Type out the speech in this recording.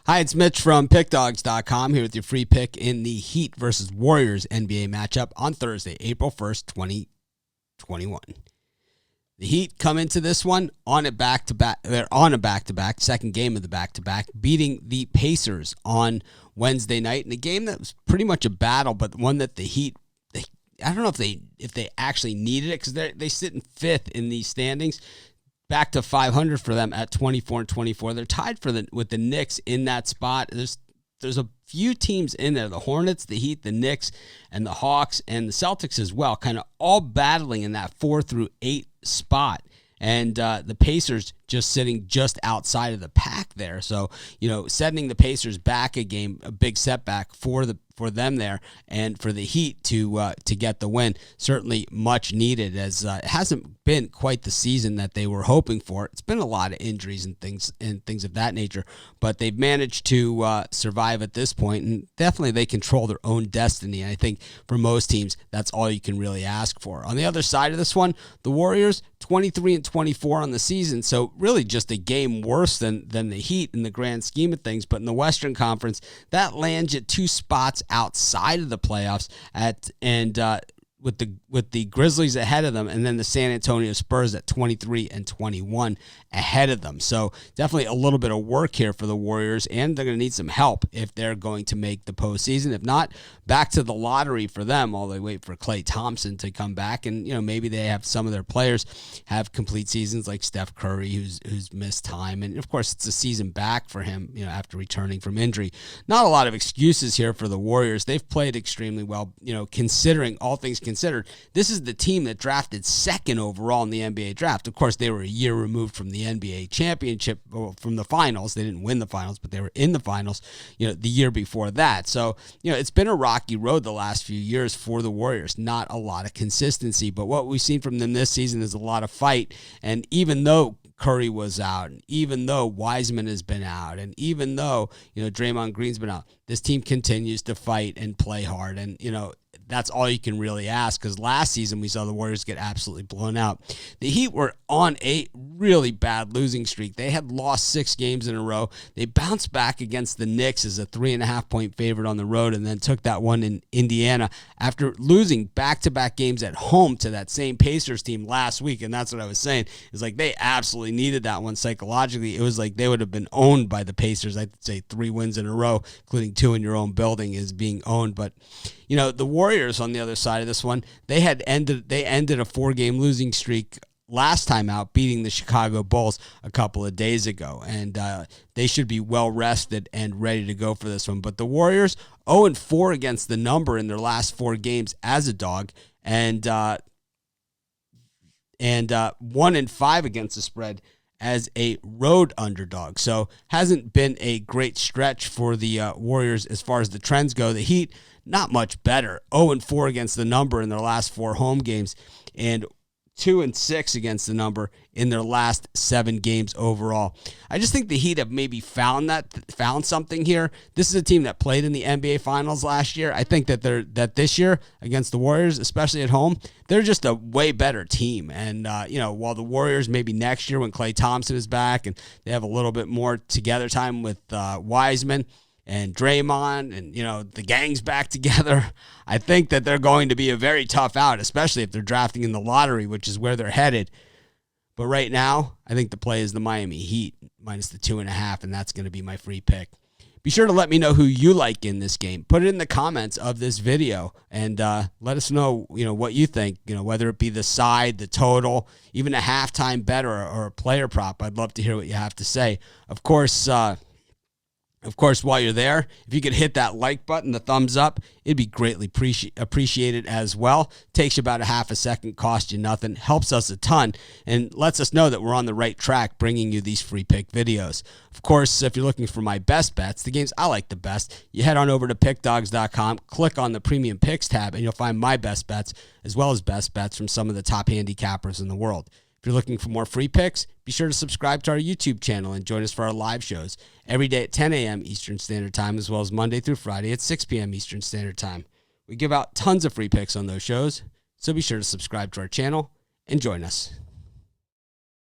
Hi, it's Mitch from PickDawgz.com here with your free pick in the Heat versus Warriors NBA matchup on Thursday, April 1st, 2021. The Heat come into this one on a back-to-back. They're on a back-to-back, second game of the back-to-back, beating the Pacers on Wednesday night in a game that was pretty much a battle, but one that the Heat, I don't know if they actually needed it because they sit in fifth in these standings. Back to 500 for them at 24-24. They're tied with the Knicks in that spot. There's a few teams in there, the Hornets, the Heat, the Knicks, and the Hawks, and the Celtics as well, kind of all battling in that 4 through 8 spot. And the Pacers just sitting just outside of the pack there. So, setting the Pacers back a game, a big setback for them there, and for the Heat to get the win, certainly much needed, as it hasn't been quite the season that they were hoping for. It's been a lot of injuries and things of that nature, but they've managed to survive at this point, and definitely they control their own destiny. And I think for most teams, that's all you can really ask for. On the other side of this one, the Warriors, 23-24 on the season, so really just a game worse than the Heat in the grand scheme of things. But in the Western Conference, that lands at 2 spots outside of the playoffs with the Grizzlies ahead of them, and then the San Antonio Spurs at 23-21 ahead of them. So definitely a little bit of work here for the Warriors, and they're going to need some help if they're going to make the postseason. If not, back to the lottery for them while they wait for Klay Thompson to come back. And maybe they have some of their players have complete seasons, like Steph Curry, who's missed time, and of course it's a season back for him, after returning from injury. Not a lot of excuses here for the Warriors. They've played extremely well, considering all things considered. This is the team that drafted second overall in the NBA draft. Of course, they were a year removed from the NBA championship, from the finals. They didn't win the finals, but they were in the finals, the year before that. So, it's been a rocky road the last few years for the Warriors. Not a lot of consistency, but what we've seen from them this season is a lot of fight. And even though Curry was out, and even though Wiseman has been out, and even though, Draymond Green's been out, this team continues to fight and play hard. And, that's all you can really ask, because last season we saw the Warriors get absolutely blown out. The Heat were on a really bad losing streak. They had lost 6 games in a row. They bounced back against the Knicks as a 3.5-point favorite on the road, and then took that one in Indiana after losing back-to-back games at home to that same Pacers team last week. And that's what I was saying. It's like they absolutely needed that one psychologically. It was like they would have been owned by the Pacers. I'd say 3 wins in a row, including 2 in your own building, is being owned. But the Warriors on the other side of this one, they ended a 4-game losing streak last time out, beating the Chicago Bulls a couple of days ago. And they should be well rested and ready to go for this one. But the Warriors, 0-4 against the number in their last 4 games as a dog, and 1-5 against the spread as a road underdog. So hasn't been a great stretch for the Warriors as far as the trends go. The Heat, not much better. 0-4 against the number in their last 4 home games, and 2-6 against the number in their last 7 games overall. I just think the Heat have maybe found something here. This is a team that played in the NBA Finals last year. I think that this year against the Warriors, especially at home, they're just a way better team. And while the Warriors, maybe next year when Klay Thompson is back and they have a little bit more together time with Wiseman and Draymond, and the gang's back together, I think that they're going to be a very tough out, especially if they're drafting in the lottery, which is where they're headed. But right now, I think the play is the Miami Heat minus the 2.5, and that's going to be my free pick. Be sure to let me know who you like in this game. Put it in the comments of this video, and let us know, what you think. Whether it be the side, the total, even a halftime bet or a player prop. I'd love to hear what you have to say. Of course, while you're there, if you could hit that like button, the thumbs up, it'd be greatly appreciated as well. Takes you about a half a second, costs you nothing, helps us a ton, and lets us know that we're on the right track bringing you these free pick videos. Of course, if you're looking for my best bets, the games I like the best, you head on over to PickDawgz.com, click on the Premium Picks tab, and you'll find my best bets as well as best bets from some of the top handicappers in the world. If you're looking for more free picks, be sure to subscribe to our YouTube channel and join us for our live shows every day at 10 a.m. Eastern Standard Time, as well as Monday through Friday at 6 p.m. Eastern Standard Time. We give out tons of free picks on those shows, so be sure to subscribe to our channel and join us.